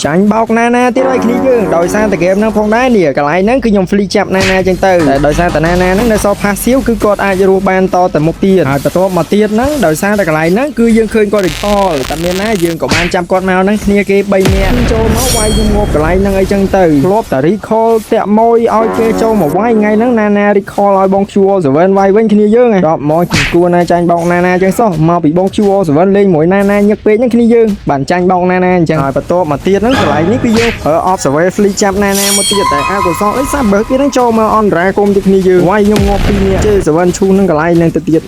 ចាញ់បោកណាណាទៀតឲ្យគ្នាយើងដោយសារតែហ្គេមហ្នឹងផងដែរនេះកន្លែងហ្នឹងគឺខ្ញុំ free ចាប់ណាណាចឹងទៅតែដោយសារតែណាណាហ្នឹងនៅសល់ passive គឺគាត់អាចរស់បានតទៅមុខទៀតហើយបន្ទាប់មកទៀតហ្នឹងដោយសារតែកន្លែងហ្នឹងគឺយើងឃើញគាត់ recall តែមានណាយើងក៏បានចាប់គាត់មកហ្នឹងគ្នាគេ3នាក់ចូលមកវាយខ្ញុំងប់កន្លែងហ្នឹងអីចឹងទៅធ្លាប់តែ recall តាក់មួយឲ្យគេចូលមកវាយថ្ងៃហ្នឹងណាណា recall ឲ្យបង Q7 វាយវិញគ្នាយើងឯងដល់មកគួរណាចាញ់បោកណាណាចឹងសោះមកពីបង Q7 លេងមួយណាណាញឹកពេកហ្នឹងគ្នាយើងបានចាញ់បោកណាណាអញ្ចឹងហើយបន្ទាប់មកទៀតហ្នឹងកន្លែងនេះគឺយើងប្រើ observe free ចាប់ណាណាមកទៀតតែអកុសលអីសាបើគេហ្នឹងចូលមកអន្តរាគមទៅគ្នាយើងវាយខ្ញុំងាប់ពីនេះជេ7ឈូនឹងកន្លែងហ្នឹងទៅទៀត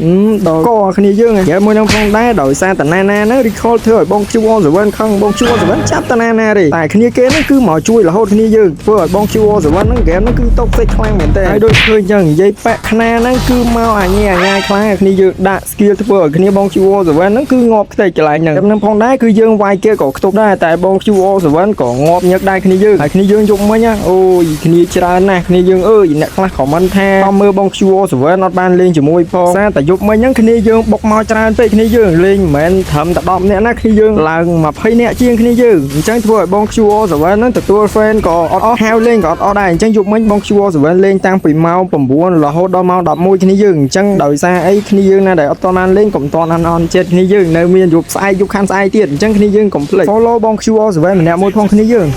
ដល់កគ្នាយើងហើយមួយនឹងផងដែរដោយសារតាណាណាហ្នឹង recall ធ្វើឲ្យបង Q7 ខឹងបង Q7 ចាប់តាណាណាទេតែគ្នាគេហ្នឹងគឺមកជួយរហូតគ្នាយើងធ្វើឲ្យបង Q7 ហ្នឹងហ្គេមហ្នឹងគឺតកសេចខ្លាំងមែនតើហើយដូចឃើញចឹងនិយាយប៉ាក់ខ្នាហ្នឹងគឺមកអាញ៉ាខ្លាំងគ្នាយើងដាក់ skill ធ្វើឲ្យគ្នាបង Q7 ហ្នឹងគឺងាប់ខ្ទេចកន្លែងហ្នឹងផងដែរគឺយើងវាយគេក៏ខ្ទប់ដែរតែបង Q7 ក៏ងាប់ញឹកដែរគ្នាយើងហើយគ្នាយើងយប់មិញអូយគ្នាច្រើនណាស់គ្នាយើងអើយអ្នកខ្លះ comment ថាតាមមើលបង Q7 អត់បានលេងជាមួយផងសារតែយប់មិញហ្នឹងគ្នាយើងបុកមកច្រើនពេកគ្នាយើងលេងមិនមែនត្រឹមតែ10នាក់ណាគ្នាយើងឡើង20នាក់ជាងគ្នាយើងអញ្ចឹងធ្វើឲ្យបង Q7 ហ្នឹងទទួល fan ក៏អត់អស់ហៅលេងក៏អត់អស់ដែរអញ្ចឹងយប់មិញបង Q7 លេងតាំងពីម៉ោង9រហូតដល់ម៉ោង11គ្នាយើងអញ្ចឹងដោយសារអីគ្នាយើងណាដែលអត់តបានលេងកុំតន់អន់ចិត្តគ្នាយើងនៅមានយប់ស្អែកយប់ខាន់ស្អែកទៀតអញ្ចឹងគ្នាយើងកុំភ្លេច follow បង Q7 ម្នាក់មួយផងគ្នាយើង